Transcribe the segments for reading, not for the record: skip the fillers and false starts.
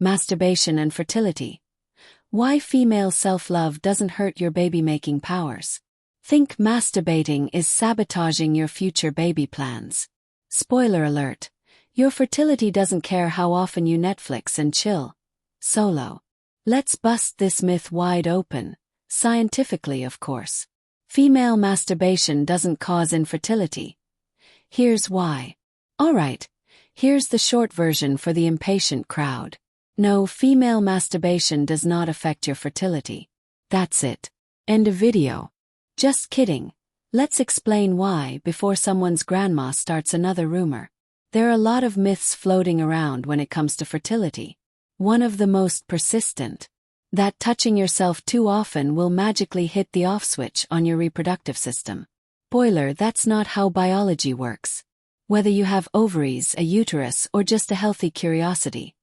Masturbation and Fertility. Why female self-love doesn't hurt your baby-making powers. Think masturbating is sabotaging your future baby plans. Spoiler alert. Your fertility doesn't care how often you Netflix and chill. Solo. Let's bust this myth wide open. Scientifically, of course. Female masturbation doesn't cause infertility. Here's why. Alright, here's the short version for the impatient crowd. No, female masturbation does not affect your fertility. That's it. End of video. Just kidding. Let's explain why before someone's grandma starts another rumor. There are a lot of myths floating around when it comes to fertility. One of the most persistent. That touching yourself too often will magically hit the off switch on your reproductive system. Spoiler, that's not how biology works. Whether you have ovaries, a uterus, or just a healthy curiosity.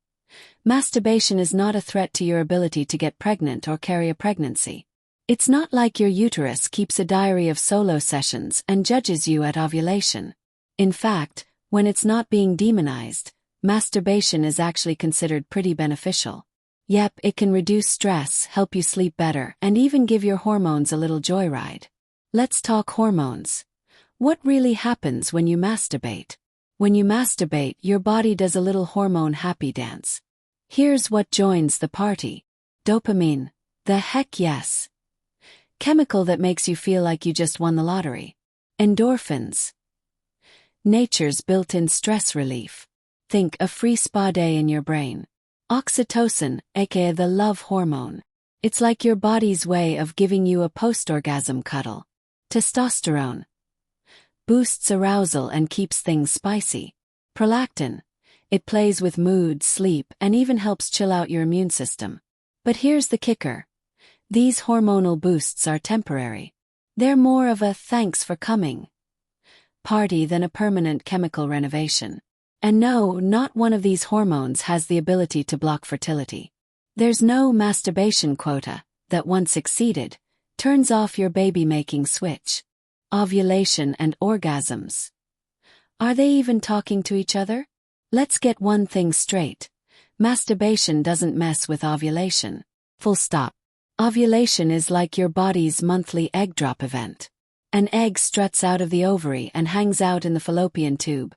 Masturbation is not a threat to your ability to get pregnant or carry a pregnancy. It's not like your uterus keeps a diary of solo sessions and judges you at ovulation. In fact, when it's not being demonized, masturbation is actually considered pretty beneficial. Yep, it can reduce stress, help you sleep better, and even give your hormones a little joyride. Let's talk hormones. What really happens when you masturbate? When you masturbate, your body does a little hormone happy dance. Here's what joins the party. Dopamine. The heck yes. Chemical that makes you feel like you just won the lottery. Endorphins. Nature's built-in stress relief. Think a free spa day in your brain. Oxytocin, aka the love hormone. It's like your body's way of giving you a post-orgasm cuddle. Testosterone. Boosts arousal and keeps things spicy. Prolactin. It plays with mood, sleep, and even helps chill out your immune system. But here's the kicker. These hormonal boosts are temporary. They're more of a thanks for coming party than a permanent chemical renovation. And no, not one of these hormones has the ability to block fertility. There's no masturbation quota that, once exceeded, turns off your baby-making switch. Ovulation and orgasms. Are they even talking to each other? Let's get one thing straight. Masturbation doesn't mess with ovulation. Full stop. Ovulation is like your body's monthly egg drop event. An egg struts out of the ovary and hangs out in the fallopian tube,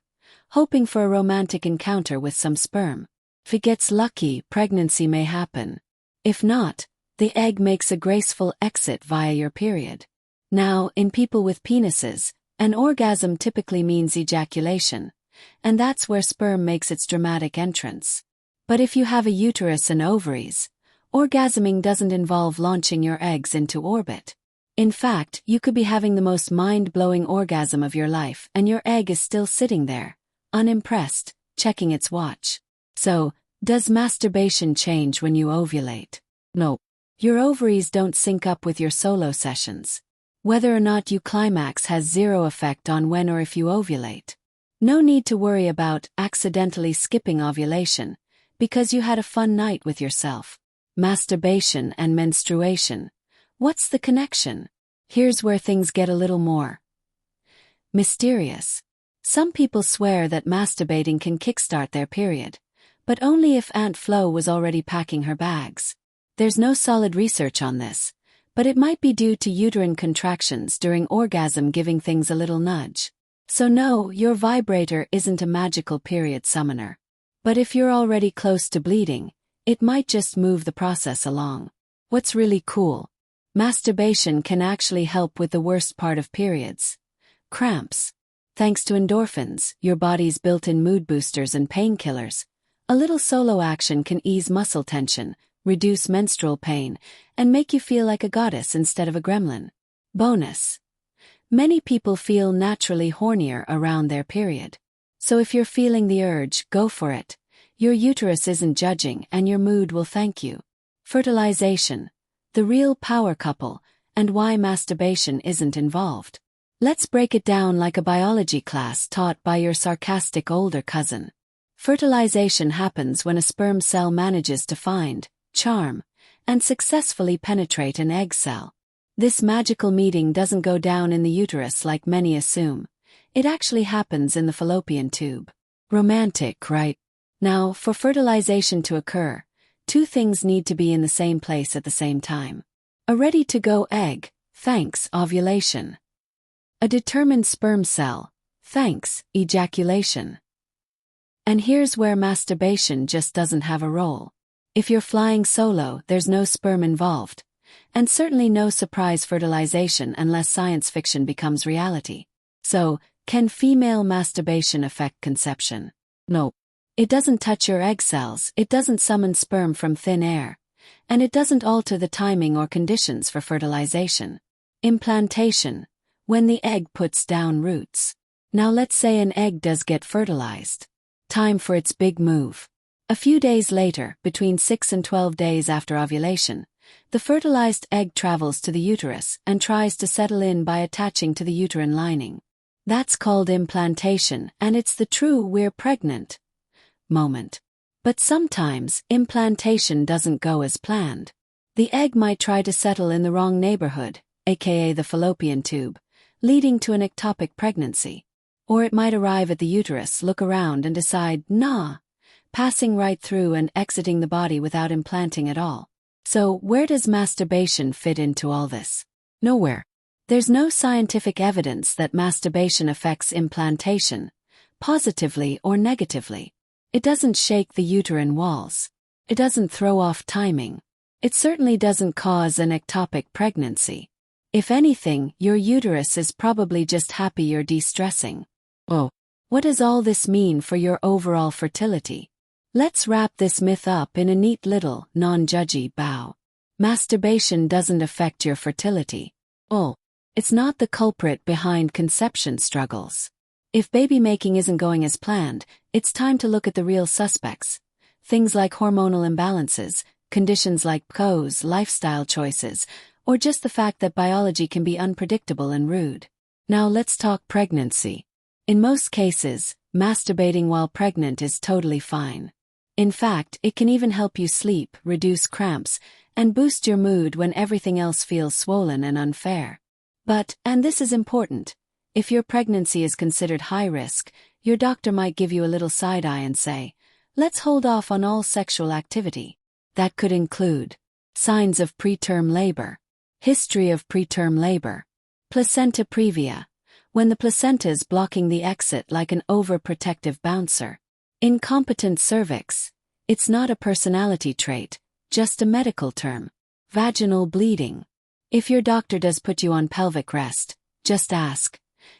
hoping for a romantic encounter with some sperm. If it gets lucky, pregnancy may happen. If not, the egg makes a graceful exit via your period. Now, in people with penises, an orgasm typically means ejaculation, and that's where sperm makes its dramatic entrance. But if you have a uterus and ovaries, orgasming doesn't involve launching your eggs into orbit. In fact, you could be having the most mind-blowing orgasm of your life and your egg is still sitting there, unimpressed, checking its watch. So, does masturbation change when you ovulate? No. Your ovaries don't sync up with your solo sessions. Whether or not you climax has zero effect on when or if you ovulate. No need to worry about accidentally skipping ovulation, because you had a fun night with yourself. Masturbation and menstruation. What's the connection? Here's where things get a little more mysterious. Some people swear that masturbating can kickstart their period, but only if Aunt Flo was already packing her bags. There's no solid research on this, but it might be due to uterine contractions during orgasm giving things a little nudge. So no, your vibrator isn't a magical period summoner. But if you're already close to bleeding, it might just move the process along. What's really cool? Masturbation can actually help with the worst part of periods. Cramps. Thanks to endorphins, your body's built-in mood boosters and painkillers, a little solo action can ease muscle tension, reduce menstrual pain, and make you feel like a goddess instead of a gremlin. Bonus. Many people feel naturally hornier around their period. So if you're feeling the urge, go for it. Your uterus isn't judging and your mood will thank you. Fertilization. The real power couple, and why masturbation isn't involved. Let's break it down like a biology class taught by your sarcastic older cousin. Fertilization happens when a sperm cell manages to find, charm, and successfully penetrate an egg cell. This magical meeting doesn't go down in the uterus like many assume. It actually happens in the fallopian tube. Romantic, right? Now, for fertilization to occur, Two things need to be in the same place at the same time. A ready-to-go egg, thanks ovulation. A determined sperm cell, thanks ejaculation. And here's where masturbation just doesn't have a role. If you're flying solo, there's no sperm involved. And certainly no surprise fertilization unless science fiction becomes reality. So, can female masturbation affect conception? No. It doesn't touch your egg cells, it doesn't summon sperm from thin air, and it doesn't alter the timing or conditions for fertilization. Implantation, when the egg puts down roots. Now let's say an egg does get fertilized. Time for its big move. A few days later, between 6 and 12 days after ovulation, the fertilized egg travels to the uterus and tries to settle in by attaching to the uterine lining. That's called implantation, and it's the true "we're pregnant" moment. But sometimes, implantation doesn't go as planned. The egg might try to settle in the wrong neighborhood, aka the fallopian tube, leading to an ectopic pregnancy. Or it might arrive at the uterus, look around and decide, nah, passing right through and exiting the body without implanting at all. So, where does masturbation fit into all this? Nowhere. There's no scientific evidence that masturbation affects implantation, positively or negatively. It doesn't shake the uterine walls. It doesn't throw off timing. It certainly doesn't cause an ectopic pregnancy. If anything, your uterus is probably just happy you're de-stressing. Oh, what does all this mean for your overall fertility? Let's wrap this myth up in a neat little, non-judgy bow. Masturbation doesn't affect your fertility. Oh, it's not the culprit behind conception struggles. If baby making isn't going as planned, it's time to look at the real suspects. Things like hormonal imbalances, conditions like PCOS, lifestyle choices, or just the fact that biology can be unpredictable and rude. Now let's talk pregnancy. In most cases, masturbating while pregnant is totally fine. In fact, it can even help you sleep, reduce cramps, and boost your mood when everything else feels swollen and unfair. But, and this is important, if your pregnancy is considered high risk, your doctor might give you a little side eye and say, let's hold off on all sexual activity. That could include signs of preterm labor, history of preterm labor, placenta previa, when the placenta's blocking the exit like an overprotective bouncer, incompetent cervix, it's not a personality trait, just a medical term, vaginal bleeding. If your doctor does put you on pelvic rest, just ask,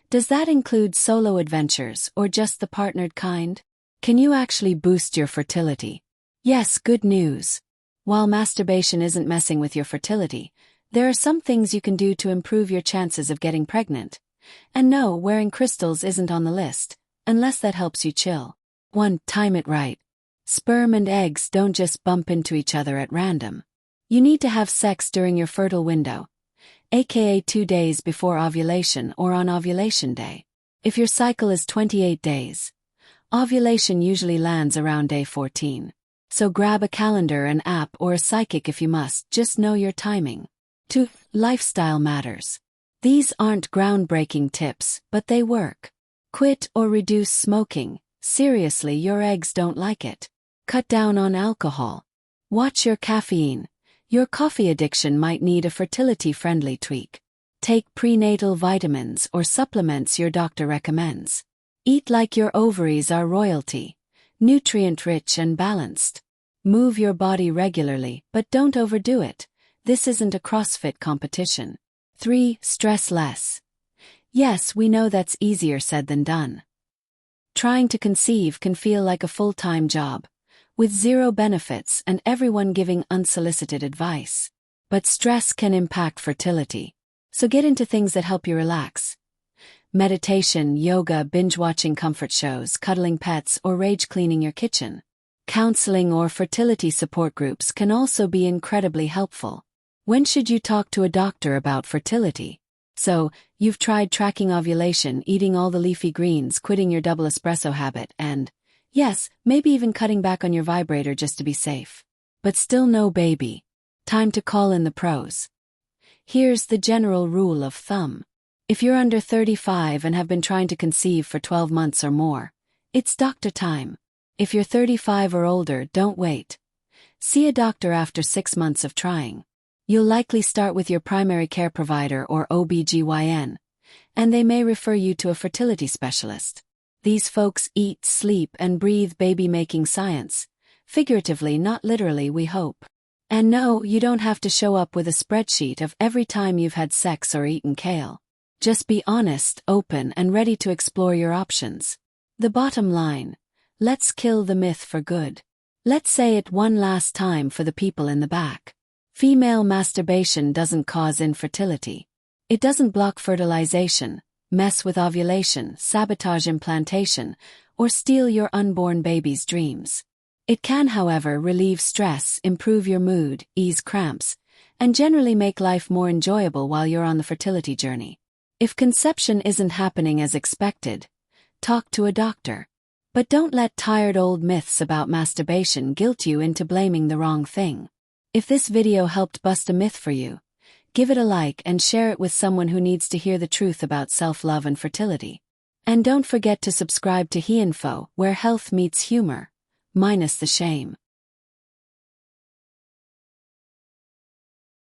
does that include solo adventures or just the partnered kind? Can you actually boost your fertility? Yes, good news. While masturbation isn't messing with your fertility, there are some things you can do to improve your chances of getting pregnant. And no, wearing crystals isn't on the list, unless that helps you chill. 1. Time it right. Sperm and eggs don't just bump into each other at random. You need to have sex during your fertile window, aka 2 days before ovulation or on ovulation day. If your cycle is 28 days, ovulation usually lands around day 14. So grab a calendar, an app, or a psychic if you must, just know your timing. 2. Lifestyle matters. These aren't groundbreaking tips, but they work. Quit or reduce smoking. Seriously, your eggs don't like it. Cut down on alcohol. Watch your caffeine. Your coffee addiction might need a fertility-friendly tweak. Take prenatal vitamins or supplements your doctor recommends. Eat like your ovaries are royalty, nutrient-rich and balanced. Move your body regularly, but don't overdo it. This isn't a CrossFit competition. 3. Stress less. Yes, we know that's easier said than done. Trying to conceive can feel like a full-time job, with zero benefits and everyone giving unsolicited advice. But stress can impact fertility. So get into things that help you relax. Meditation, yoga, binge-watching comfort shows, cuddling pets, or rage-cleaning your kitchen. Counseling or fertility support groups can also be incredibly helpful. When should you talk to a doctor about fertility? So, you've tried tracking ovulation, eating all the leafy greens, quitting your double espresso habit, and, yes, maybe even cutting back on your vibrator just to be safe. But still no baby. Time to call in the pros. Here's the general rule of thumb. If you're under 35 and have been trying to conceive for 12 months or more, it's doctor time. If you're 35 or older, don't wait. See a doctor after 6 months of trying. You'll likely start with your primary care provider or OBGYN, and they may refer you to a fertility specialist. These folks eat, sleep, and breathe baby-making science. Figuratively, not literally, we hope. And no, you don't have to show up with a spreadsheet of every time you've had sex or eaten kale. Just be honest, open, and ready to explore your options. The bottom line: let's kill the myth for good. Let's say it one last time for the people in the back. Female masturbation doesn't cause infertility. It doesn't block fertilization, mess with ovulation, sabotage implantation, or steal your unborn baby's dreams. It can, however, relieve stress, improve your mood, ease cramps, and generally make life more enjoyable while you're on the fertility journey. If conception isn't happening as expected, talk to a doctor. But don't let tired old myths about masturbation guilt you into blaming the wrong thing. If this video helped bust a myth for you, give it a like and share it with someone who needs to hear the truth about self-love and fertility. And don't forget to subscribe to HeInfo, where health meets humor, minus the shame.